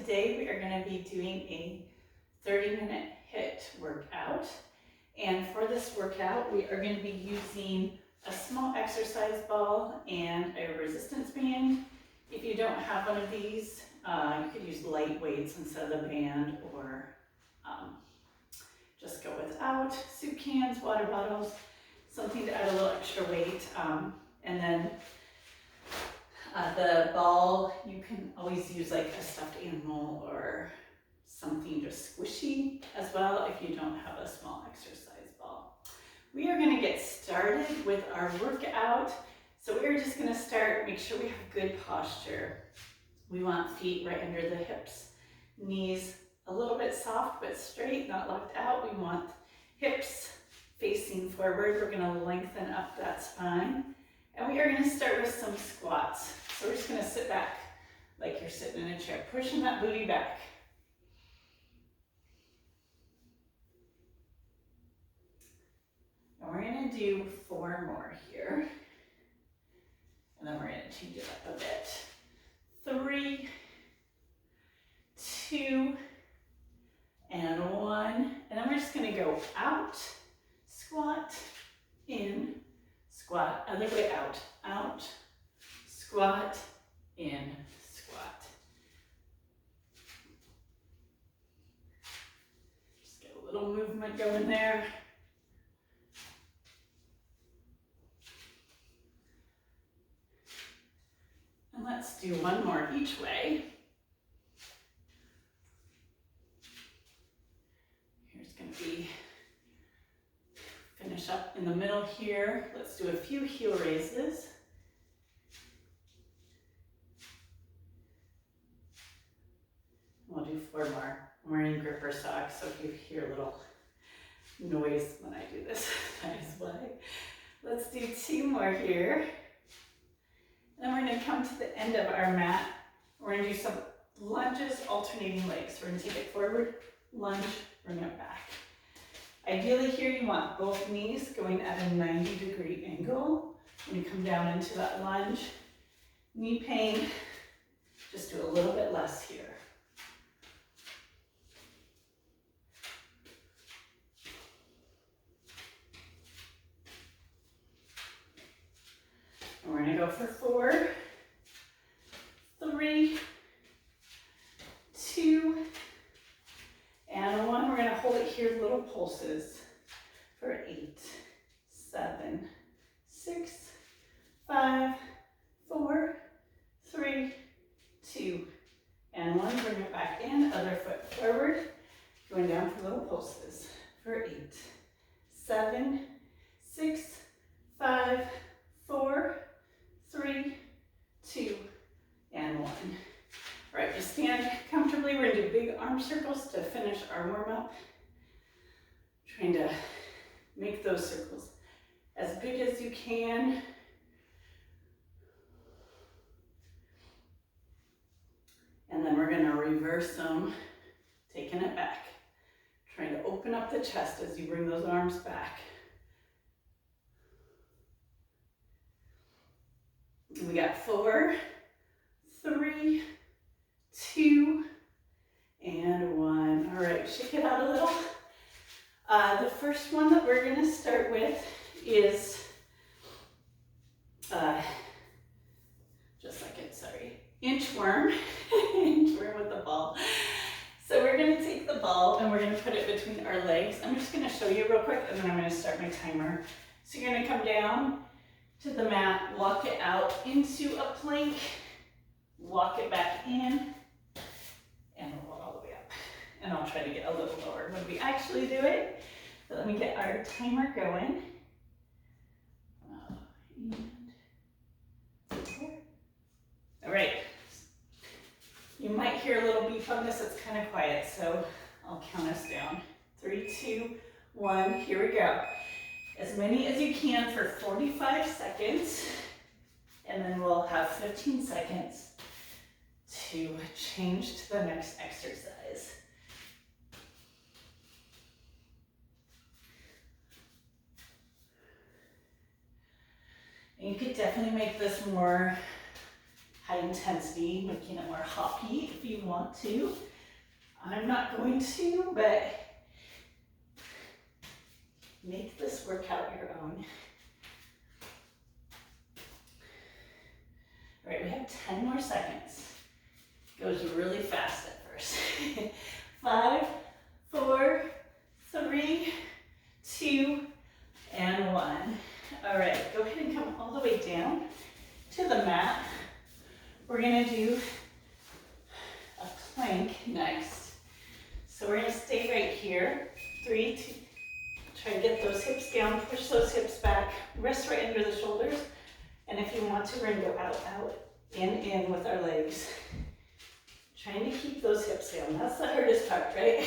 today we are going to be doing a 30-minute HIIT workout. And for this workout, we are going to be using a small exercise ball and a resistance band. If you don't have one of these, you could use light weights instead of the band, or just go without. Soup cans, water bottles, something to add a little extra weight. And then the ball, you can always use like a stuffed animal or something just squishy as well if you don't have a small exercise ball. We are going to get started with our workout. So we're just going to start, make sure we have good posture. We want feet right under the hips, knees a little bit soft but straight, not locked out. We want hips facing forward. We're going to lengthen up that spine. And we are going to start with some squats. So we're just going to sit back like you're sitting in a chair, pushing that booty back. And we're going to do 4 more here. And then we're going to change it up a bit. 3, 2, and 1. And then we're just going to go out, squat, in, squat, other way out, out, squat, in, squat. Just get a little movement going there. And let's do 1 more each way. Here's going to be, finish up in the middle here. Let's do a few heel raises. We'll do 4 more. I'm wearing gripper socks, so if you hear a little noise when I do this, that is why. Let's do 2 more here. And then we're going to come to the end of our mat. We're going to do some lunges, alternating legs. So we're going to take it forward, lunge, bring it back. Ideally here you want both knees going at a 90-degree angle. When you come down into that lunge, knee pain, just do a little bit less here. And we're going to go for 4, 3, 2, and 1. We're going to hold it here, little pulses for 8, 7, 6, 5, 4, 3, 2, and 1. Bring it back in, other foot forward, going down for little pulses for 8, 7, 6, 5, 4, 3, 2, and 1. All right, just stand comfortably. We're going to do big arm circles to finish our warm-up. Trying to make those circles as big as you can. And then we're going to reverse them, taking it back. Trying to open up the chest as you bring those arms back. We got 4, 3, 2, and 1. All right, shake it out a little. The first one that we're going to start with is, inchworm. Inchworm with the ball. So we're going to take the ball and we're going to put it between our legs. I'm just going to show you real quick and then I'm going to start my timer. So you're going to come down to the mat, walk it out into a plank, walk it back in, and roll all the way up. And I'll try to get a little lower when we actually do it. So let me get our timer going. All right. You might hear a little beep on this. It's kind of quiet, so I'll count us down. 3, 2, 1. Here we go. As many as you can for 45 seconds, and then we'll have 15 seconds to change to the next exercise. And you could definitely make this more high intensity, making it more hoppy if you you want to. I'm not going to, but make this workout your own. All right, we have 10 more seconds. Goes really fast at first. 5, 4, 3, 2, and 1. All right, go ahead and come all the way down to the mat. We're gonna do a plank next. So we're gonna stay right here. 3, 2, try to get those hips down, push those hips back, rest right under the shoulders. And if you want to, we're gonna go out, out, in with our legs. Trying to keep those hips down. That's the hardest part, right?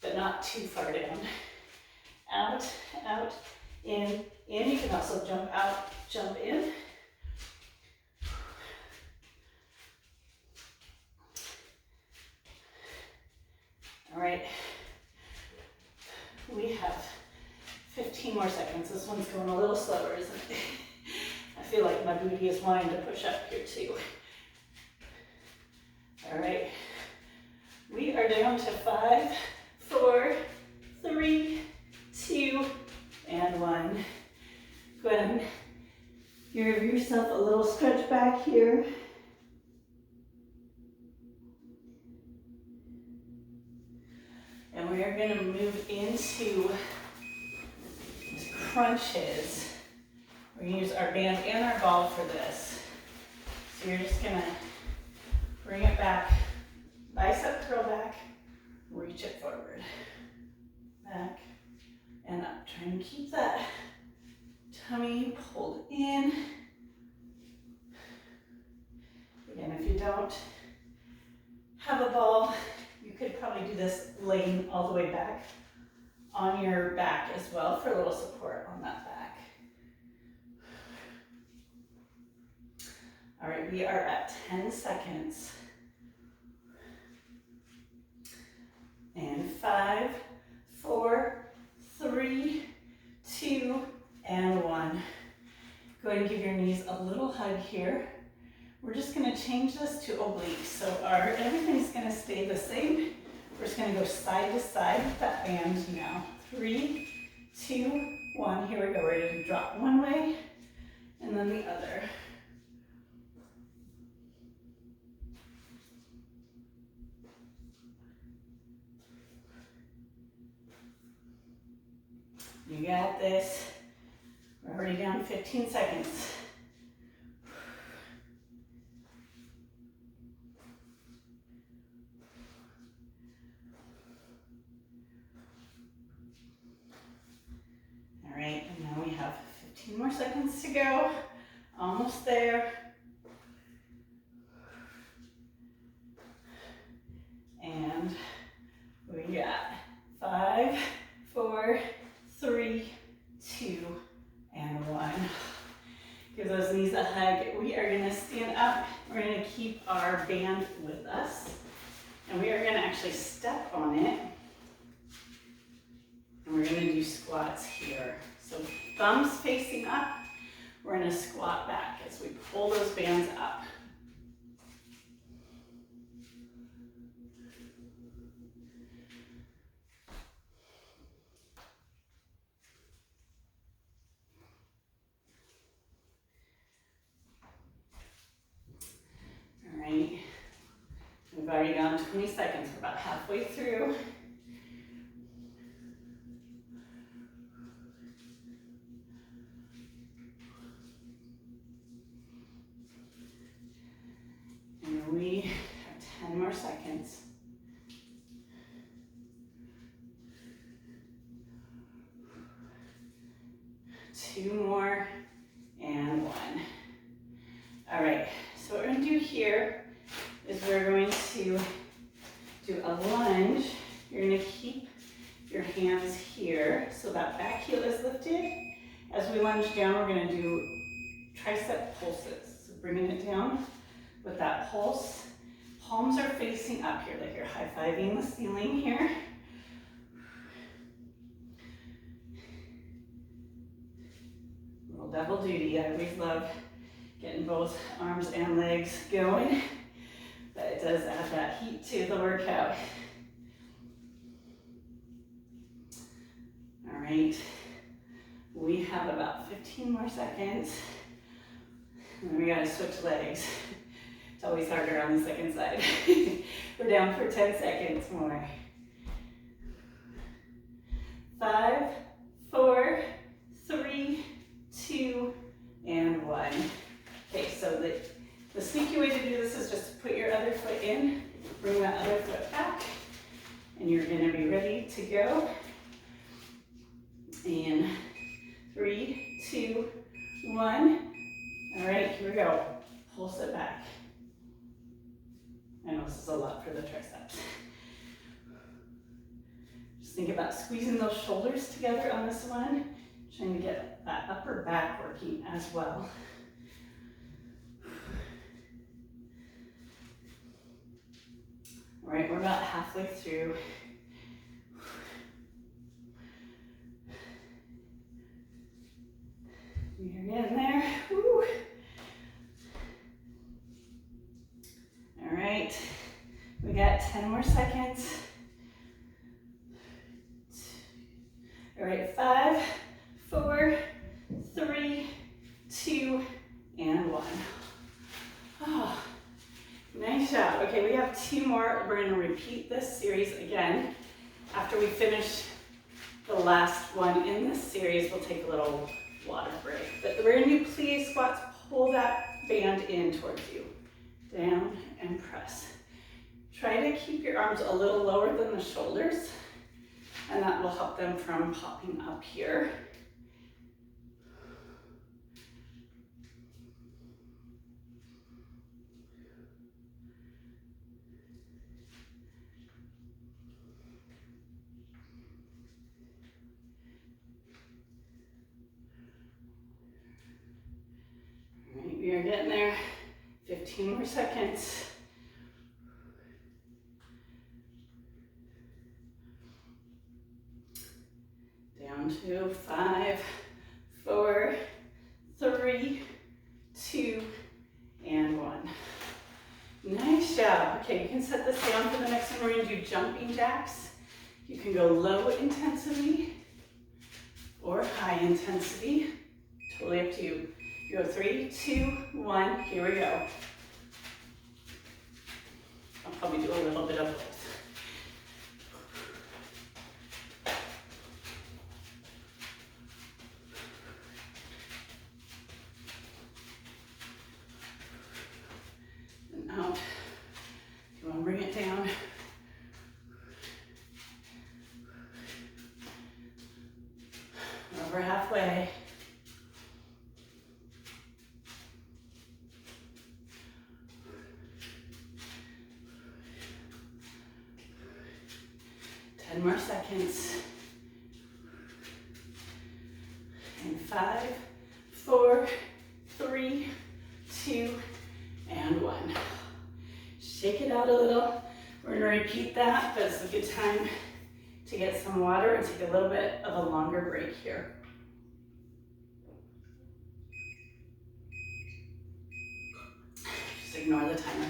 But not too far down. Out, out, in. You can also jump out, jump in. All right. We have 15 more seconds. This one's going a little slower, isn't it? I feel like my booty is wanting to push up here too. All right. We are down to 5, 4, 3, 2, and 1. Go ahead and give yourself a little stretch back here. And we are going to move into crunches. We're going to use our band and our ball for this. So you're just going to bring it back, bicep curl back, reach it forward, back and up. Try and keep that tummy pulled in. Again, if you don't have a ball, you could probably do this laying all the way back on your back as well for a little support on that back. All right, we are at 10 seconds. And 5, 4, 3, 2, and 1. Go ahead and give your knees a little hug here. We're just gonna change this to obliques. So everything's gonna stay the same. We're just gonna go side to side with that band now. 3, 2, 1. Here we go. We're gonna drop one way and then the other. You got this. We're already down 15 seconds. All right, and now we have 15 more seconds to go. Almost there. And we got 5, 4, 3, 2, and 1. Give those knees a hug. We are gonna stand up. We're gonna keep our band with us. And we are gonna actually step on it. And we're gonna do squats here. So thumbs facing up. We're gonna squat back as we pull those bands up. All right. We've already gone 20 seconds. We're about halfway through. And we have 10 more seconds. Two more, and 1. All right, so what we're gonna do here is we're going to do a lunge. You're gonna keep your hands here so that back heel is lifted. As we lunge down, we're gonna do tricep pulses. So bringing it down with that pulse. Palms are facing up here, like you're high-fiving the ceiling here. Little double duty. I always love getting both arms and legs going. but it does add that heat to the workout. All right, we have about 15 more seconds. And then we gotta switch legs. It's always harder on the second side. We're down for 10 seconds more. 5, 4, 3, 2, and 1. Okay, so the sneaky way to do this is just to put your other foot in, bring that other foot back, and you're gonna be ready to go. In 3, 2, 1. All right, here we go. Pulse it back. I know this is a lot for the triceps. Just think about squeezing those shoulders together on this one, trying to get that upper back working as well. All right, we're about halfway through. You're getting there. Woo. All right, we got 10 more seconds. All right, 5, 4, 3, 2, and 1. Oh, nice job. Okay, we have 2 more. We're gonna repeat this series again. After we finish the last one in this series, we'll take a little water break. But we're gonna do plie squats. Pull that band in towards you. Down and press. Try to keep your arms a little lower than the shoulders, and that will help them from popping up here. All right, we are getting there. 15 more seconds. Down to 5, 4, 3, 2, and 1. Nice job. Okay, you can set this down for the next one. We're gonna do jumping jacks. You can go low intensity or high intensity. Totally up to you. You go 3, 2, 1, here we go. I'll probably do a little bit of both. And out. You want to bring it down. Over halfway. More seconds. And 5, 4, 3, 2, and 1. Shake it out a little. We're gonna repeat that, but it's a good time to get some water and take a little bit of a longer break here. Just ignore the timer.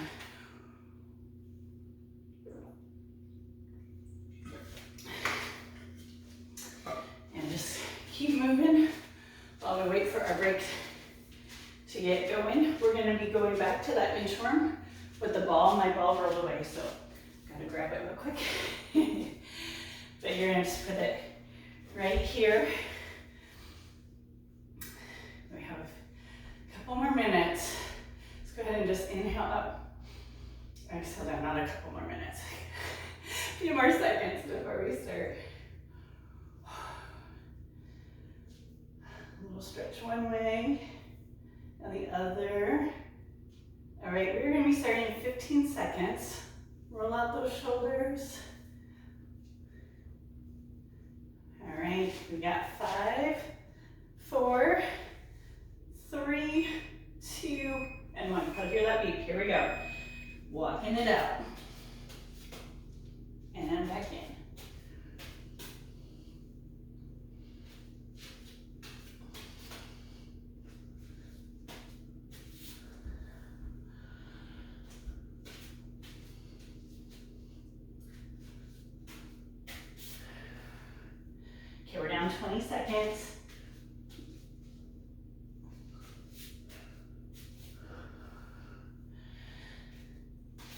Keep moving while we wait for our break to get going. We're going to be going back to that inchworm with the ball. My ball rolled away, so I'm going to grab it real quick. But you're going to just put it right here. We have a couple more minutes. Let's go ahead and just inhale up. Exhale down, not a couple more minutes. A few more seconds before we start. A little stretch one way and the other. All right, we're going to be starting in 15 seconds. Roll out those shoulders. All right, we got 5, 4, 3, 2, and 1. I'll hear that beat. Here we go. Walking it out. And back in. down, 20 seconds.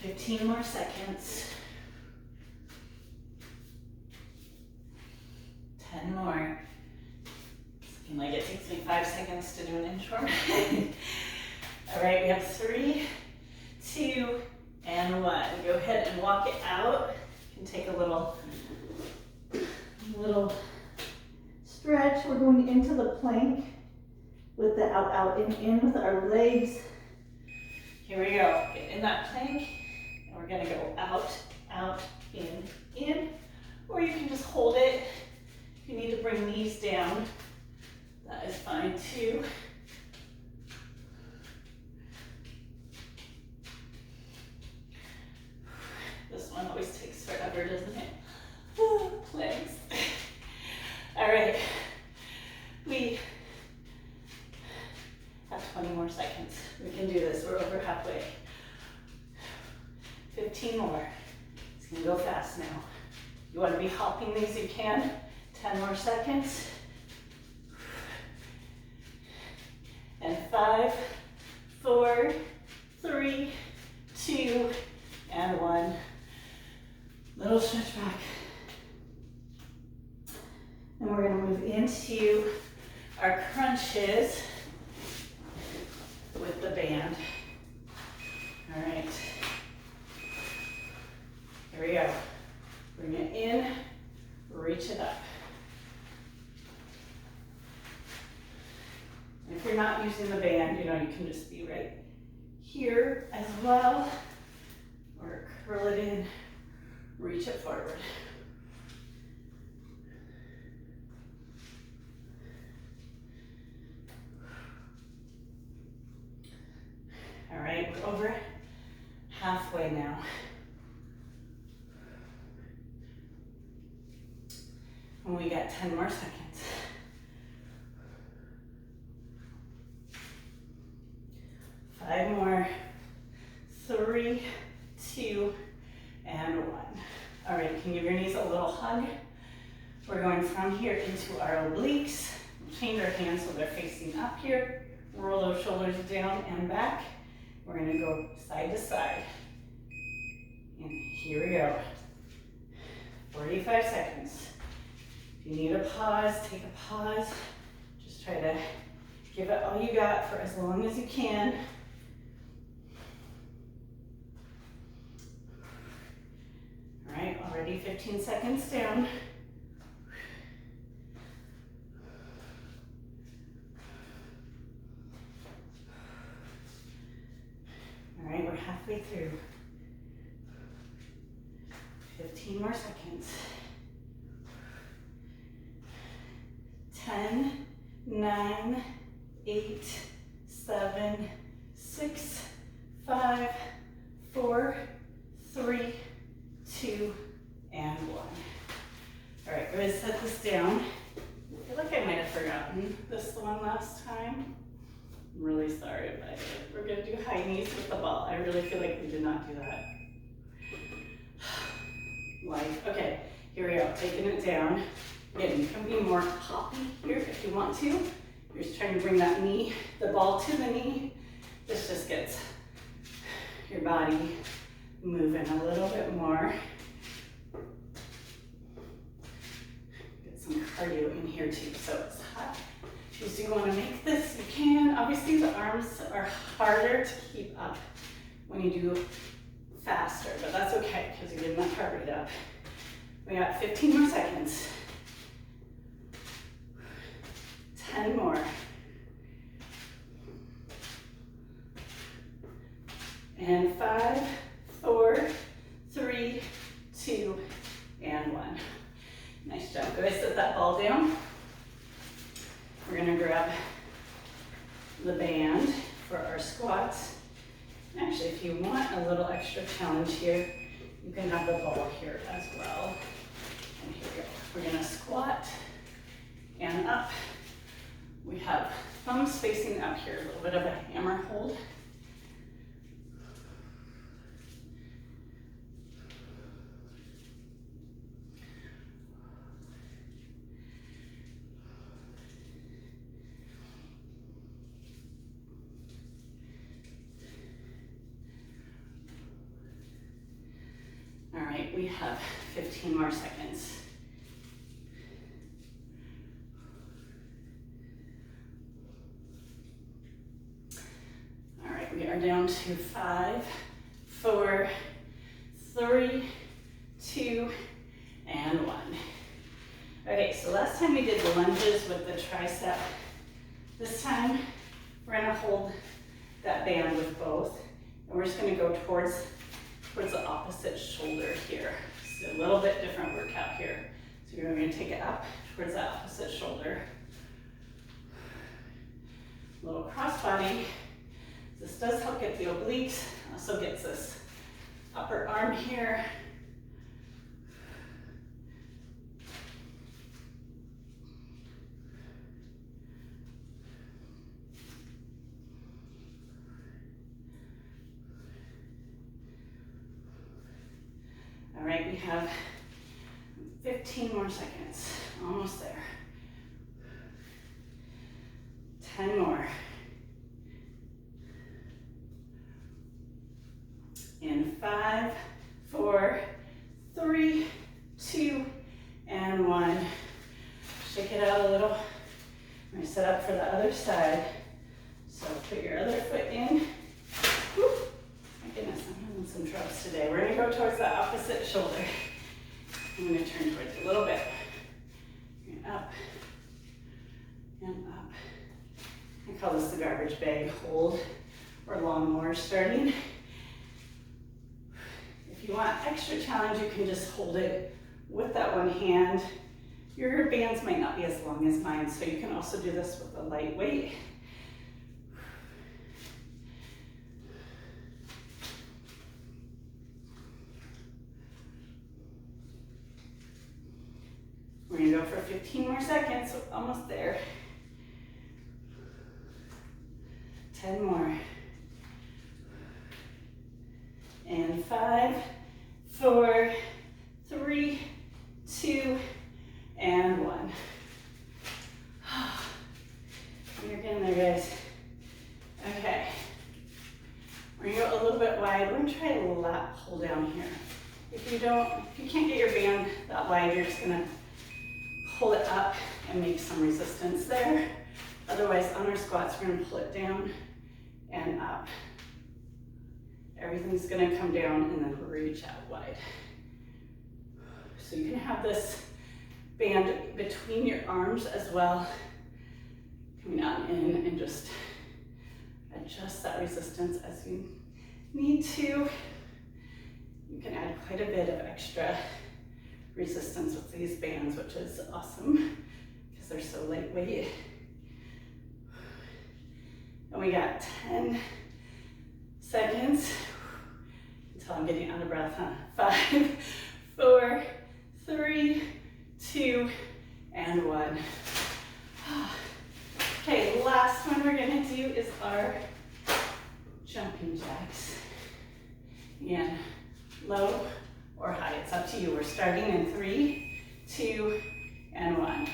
Fifteen more seconds. 10 more. Seems like it takes me 5 seconds to do an inchworm. All right, we have 3, 2, and 1. Go ahead and walk it out. You can take a little stretch. We're going into the plank with the out, out, in with our legs. Here we go. Get in that plank, and we're gonna go out, out, in. Or you can just hold it. If you need to bring these down, that is fine too. This one always takes forever, doesn't it? Legs. All right, we have 20 more seconds. We can do this, we're over halfway. 15 more. It's gonna go fast now. You wanna be hopping these, you can. 10 more seconds. And 5, 4, 3, 2, and 1. Little stretch back. And we're gonna move into our crunches with the band. All right. Here we go. Bring it in, reach it up. And if you're not using the band, you know, you can just be right here as well, or curl it in, reach it forward. All right, we're over halfway now. And we got 10 more seconds. 5 more. 3, 2, and 1. All right, you can give your knees a little hug. We're going from here into our obliques. Change our hands so they're facing up here. Roll those shoulders down and back. We're gonna go side to side. And here we go. 45 seconds. If you need a pause, take a pause. Just try to give it all you got for as long as you can. All right, already 15 seconds down. All right, we're halfway through. 15 more seconds. 10, 9, 8, 7, 6, 5, 4, 3, 2, and 1. All right, we're gonna set this down. I feel like I might have forgotten this one last time. I'm really sorry about it. We're gonna do high knees with the ball. I really feel like we did not do that. Okay, here we go, taking it down. Again, you can be more hoppy here if you want to. You're just trying to bring that knee, the ball to the knee. This just gets your body moving a little bit more. Get some cardio in here too, so it's hot. If you do want to make this, you can. Obviously the arms are harder to keep up when you do faster, but that's okay because you're getting that heart rate up. We got 15 more seconds. 10 more. And 5, 4, 3, 2, and 1. Nice job. Go ahead and set that ball down. We're gonna grab the band for our squats. Actually, if you want a little extra challenge here, you can have the ball here as well. And here we go. We're gonna squat and up. We have thumbs facing up here, a little bit of a hammer hold. All right, we have 15 more seconds. All right, we are down to 5, 4, 3, 2, and 1. Okay, so last time we did the lunges with the tricep. This time, we're gonna hold that band with both, and we're just gonna go towards the opposite shoulder here. So a little bit different workout here. So you're gonna take it up towards that opposite shoulder. A little cross body. This does help get the obliques, also gets this upper arm here. All right, we have 15 more seconds, almost there. 10 more. In 5, 4, 3, 2, and 1. Shake it out a little. We're gonna set up for the other side. So put your other foot in. Woo. My goodness, I'm having some troubles today. We're gonna go towards the opposite shoulder. I'm gonna turn towards it a little bit. And up, and up. I call this the garbage bag hold or lawnmower starting. If you want extra challenge, you can just hold it with that one hand. Your bands might not be as long as mine, so you can also do this with a light weight. We're gonna go for 15 more seconds, so almost there. 10 more. And 5, 4, 3, 2, and 1. You're getting there, guys. Okay. We're gonna go a little bit wide. We're gonna try a lat pull down here. If you can't get your band that wide, you're just gonna pull it up and make some resistance there. Otherwise, on our squats, we're gonna pull it down and up. Everything's gonna come down and then reach out wide. So you can have this band between your arms as well, coming out and in, and just adjust that resistance as you need to. You can add quite a bit of extra resistance with these bands, which is awesome because they're so lightweight. And we got 10 seconds until I'm getting out of breath, huh? 5, 4, 3, 2, and 1. Okay, last one we're gonna do is our jumping jacks. Again, low or high, it's up to you. We're starting in 3, 2, and 1.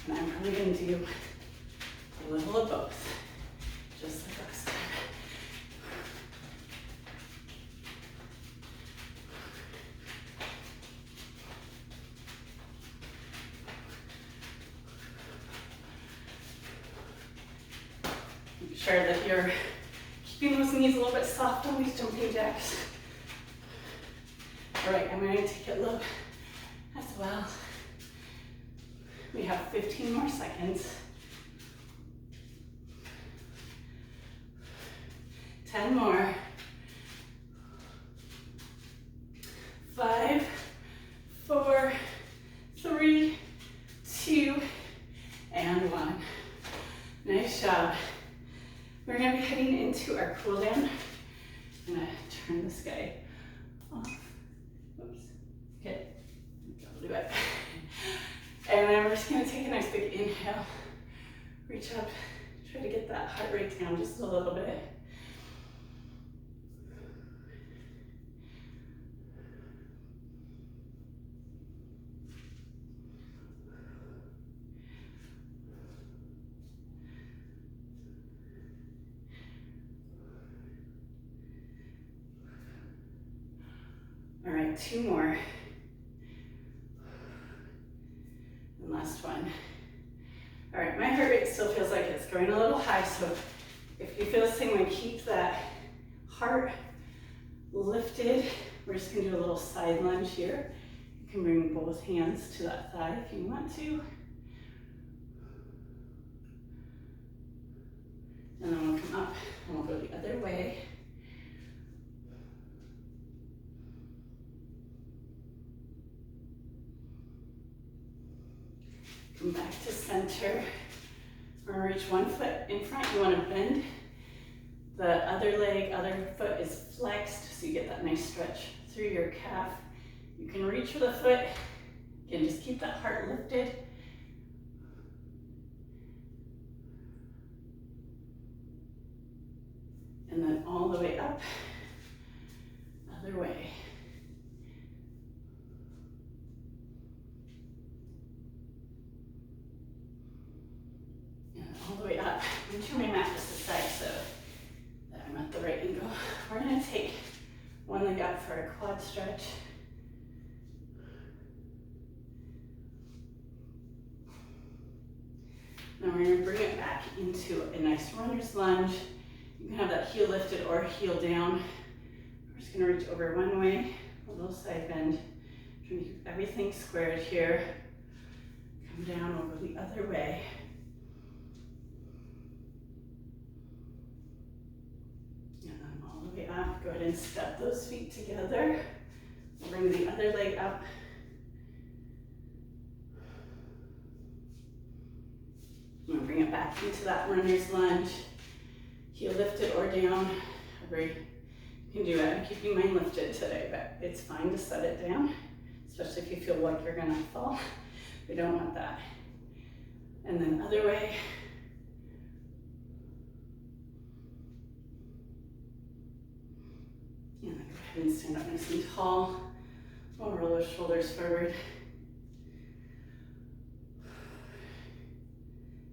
And I'm probably gonna do a little of both, just like last time. Make sure that you're keeping those knees a little bit soft on these jumping jacks. All right, I'm going to take it low as well. We have 15 more seconds. 10 more. 5, 4, 3, 2, and 1. Nice job. We're going to be heading into our cool down. I'm going to turn this guy off. Oops. Okay. I'll do it. And then we're just going to take a nice big inhale. Reach up. Try to get that heart rate down just a little bit. All right, 2 more. And last one. All right, my heart rate still feels like it's going a little high, so if you feel the same way, keep that heart lifted. We're just gonna do a little side lunge here. You can bring both hands to that thigh if you want to. And then we'll come up and we'll go the other way. Come back to center. We're gonna reach one foot in front. You wanna bend the other leg, other foot is flexed, so you get that nice stretch through your calf. You can reach for the foot. Again, just keep that heart lifted. And then all the way up, other way. And all the way up. I'm gonna turn my mat just aside so that I'm at the right angle. We're gonna take one leg up for a quad stretch. Then we're gonna bring it back into a nice runner's lunge. You can have that heel lifted or heel down. We're just gonna reach over one way, a little side bend. Trying to keep everything squared here. Come down over the other way. And then all the way up. Go ahead and step those feet together. Bring the other leg up. I'm gonna bring it back into that runner's lunge. Heel lifted or down. Whatever you can do it. I'm keeping mine lifted today, but it's fine to set it down, especially if you feel like you're gonna fall. We don't want that. And then other way. And then go ahead and stand up nice and tall. We'll roll those shoulders forward.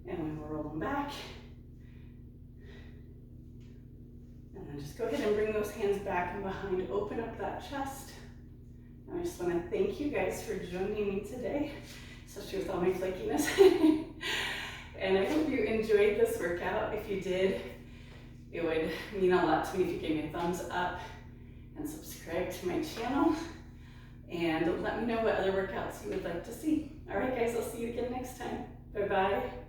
And we will roll them back. And then just go ahead and bring those hands back and behind. Open up that chest. And I just want to thank you guys for joining me today, especially with all my flakiness. And I hope you enjoyed this workout. If you did, it would mean a lot to me if you gave me a thumbs up and subscribe to my channel. And let me know what other workouts you would like to see. All right, guys, I'll see you again next time. Bye-bye.